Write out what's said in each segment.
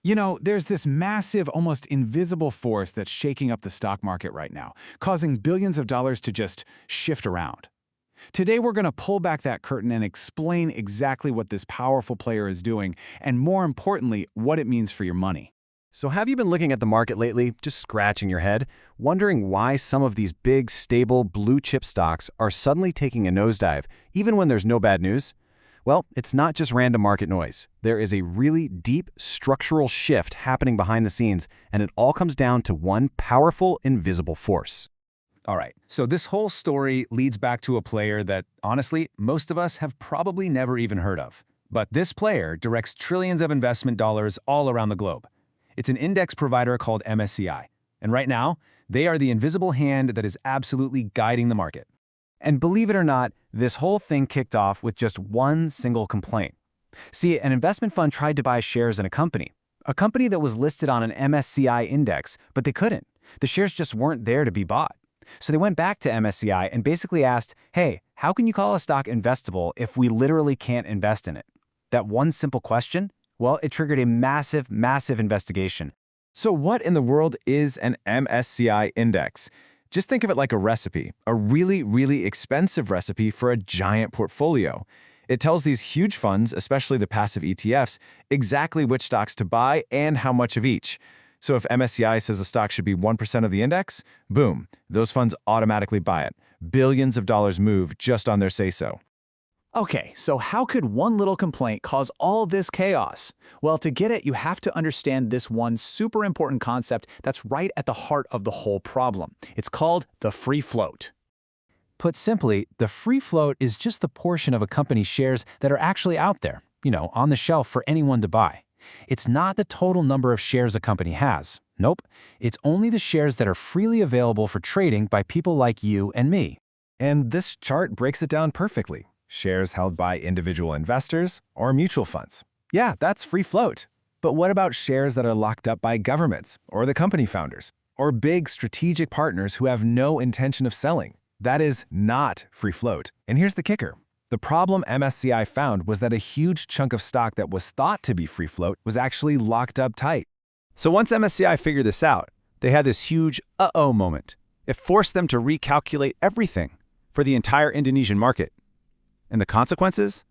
You know, there's this massive, almost invisible force that's shaking up the stock market right now, causing billions of dollars to just shift around. Today, we're going to pull back that curtain and explain exactly what this powerful player is doing, and more importantly, what it means for your money. So have you been looking at the market lately, just scratching your head, wondering why some of these big, stable, blue-chip stocks are suddenly taking a nosedive, even when there's no bad news? Well, it's not just random market noise. There is a really deep structural shift happening behind the scenes, and it all comes down to one powerful, invisible force. All right, so this whole story leads back to a player that, honestly, most of us have probably never even heard of. But this player directs trillions of investment dollars all around the globe. It's an index provider called MSCI, and right now, they are the invisible hand that is absolutely guiding the market. And believe it or not, this whole thing kicked off with just one single complaint. See, an investment fund tried to buy shares in a company that was listed on an MSCI index, but they couldn't. The shares just weren't there to be bought. So they went back to MSCI and basically asked, hey, how can you call a stock investable if we literally can't invest in it? That one simple question, well, it triggered a massive, massive investigation. So what in the world is an MSCI index? Just think of it like a recipe, a really, really expensive recipe for a giant portfolio. It tells these huge funds, especially the passive ETFs, exactly which stocks to buy and how much of each. So if MSCI says a stock should be 1% of the index, boom, those funds automatically buy it. Billions of dollars move just on their say-so. Okay, so how could one little complaint cause all this chaos? Well, to get it, you have to understand this one super important concept that's right at the heart of the whole problem. It's called the free float. Put simply, the free float is just the portion of a company's shares that are actually out there, on the shelf for anyone to buy. It's not the total number of shares a company has. Nope, it's only the shares that are freely available for trading by people like you and me. And this chart breaks it down perfectly. Shares held by individual investors or mutual funds. Yeah, that's free float. But what about shares that are locked up by governments or the company founders or big strategic partners who have no intention of selling? That is not free float. And here's the kicker. The problem MSCI found was that a huge chunk of stock that was thought to be free float was actually locked up tight. So once MSCI figured this out, they had this huge uh-oh moment. It forced them to recalculate everything for the entire Indonesian market. And the consequences?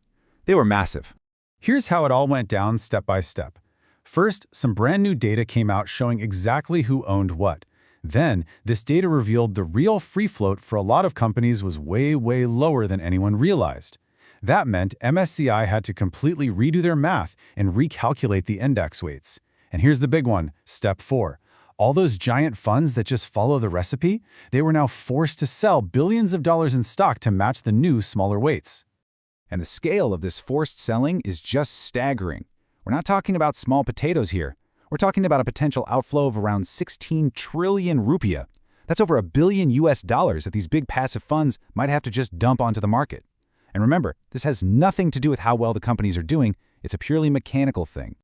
They were massive. Here's how it all went down step by step. First, some brand new data came out showing exactly who owned what. Then, this data revealed the real free float for a lot of companies was way, way lower than anyone realized. That meant MSCI had to completely redo their math and recalculate the index weights. And here's the big one, step 4. All those giant funds that just follow the recipe, they were now forced to sell billions of dollars in stock to match the new, smaller weights. And the scale of this forced selling is just staggering. We're not talking about small potatoes here. We're talking about a potential outflow of around 16 trillion rupiah. That's over $1 billion that these big passive funds might have to just dump onto the market. And remember, this has nothing to do with how well the companies are doing. It's a purely mechanical thing.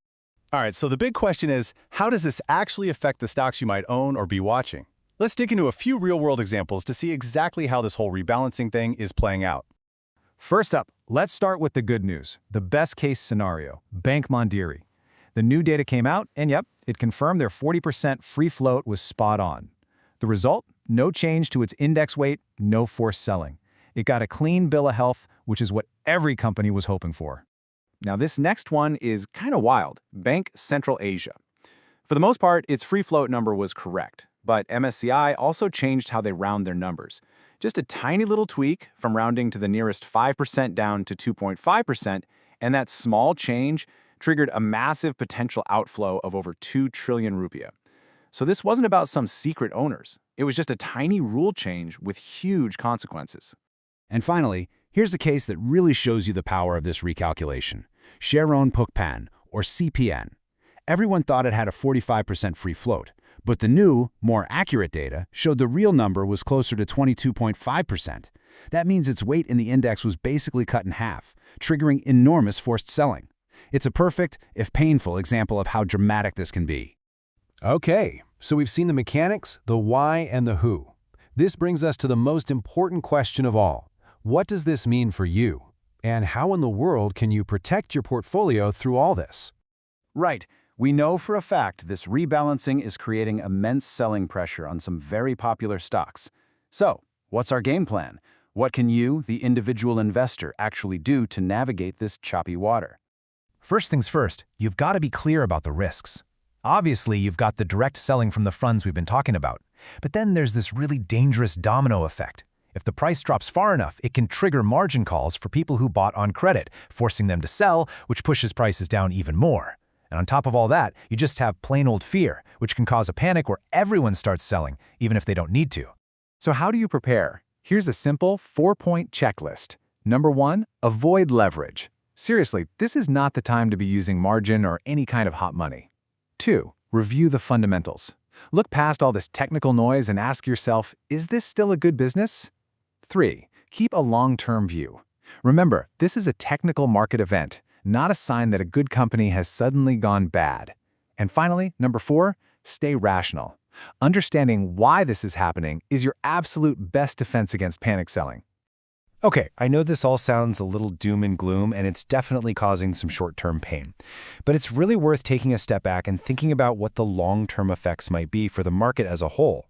All right, so the big question is, how does this actually affect the stocks you might own or be watching? Let's dig into a few real-world examples to see exactly how this whole rebalancing thing is playing out. First up, let's start with the good news, the best-case scenario, Bank Mandiri. The new data came out, and yep, it confirmed their 40% free float was spot on. The result? No change to its index weight, no forced selling. It got a clean bill of health, which is what every company was hoping for. Now, this next one is kind of wild. Bank Central Asia. For the most part, its free float number was correct, but MSCI also changed how they round their numbers. Just a tiny little tweak from rounding to the nearest 5% down to 2.5%, and that small change triggered a massive potential outflow of over 2 trillion rupiah. So this wasn't about some secret owners. It was just a tiny rule change with huge consequences. And finally, here's a case that really shows you the power of this recalculation. Sharon Pukpan, or CPN. Everyone thought it had a 45% free float, but the new, more accurate data showed the real number was closer to 22.5%. That means its weight in the index was basically cut in half, triggering enormous forced selling. It's a perfect, if painful, example of how dramatic this can be. Okay, so we've seen the mechanics, the why, and the who. This brings us to the most important question of all. What does this mean for you? And how in the world can you protect your portfolio through all this? Right. We know for a fact this rebalancing is creating immense selling pressure on some very popular stocks. So, what's our game plan? What can you, the individual investor, actually do to navigate this choppy water? First things first, you've got to be clear about the risks. Obviously, you've got the direct selling from the funds we've been talking about. But then there's this really dangerous domino effect. If the price drops far enough, it can trigger margin calls for people who bought on credit, forcing them to sell, which pushes prices down even more. And on top of all that, you just have plain old fear, which can cause a panic where everyone starts selling, even if they don't need to. So how do you prepare? Here's a simple 4-point checklist. Number 1, avoid leverage. Seriously, this is not the time to be using margin or any kind of hot money. 2, review the fundamentals. Look past all this technical noise and ask yourself, is this still a good business? 3, keep a long-term view. Remember, this is a technical market event, not a sign that a good company has suddenly gone bad. And finally, number 4, stay rational. Understanding why this is happening is your absolute best defense against panic selling. Okay, I know this all sounds a little doom and gloom, and it's definitely causing some short-term pain. But it's really worth taking a step back and thinking about what the long-term effects might be for the market as a whole.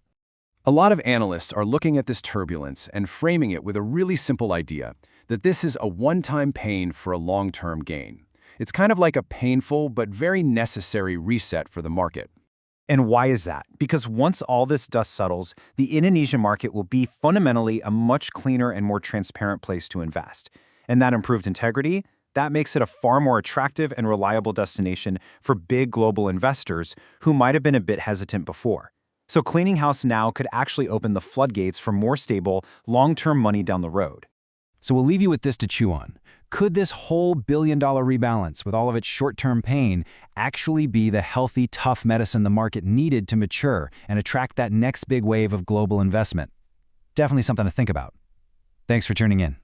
A lot of analysts are looking at this turbulence and framing it with a really simple idea, that this is a one-time pain for a long-term gain. It's kind of like a painful but very necessary reset for the market. And why is that? Because once all this dust settles, the Indonesian market will be fundamentally a much cleaner and more transparent place to invest. And that improved integrity, that makes it a far more attractive and reliable destination for big global investors who might have been a bit hesitant before. So cleaning house now could actually open the floodgates for more stable, long-term money down the road. So we'll leave you with this to chew on. Could this whole billion-dollar rebalance, with all of its short-term pain, actually be the healthy, tough medicine the market needed to mature and attract that next big wave of global investment? Definitely something to think about. Thanks for tuning in.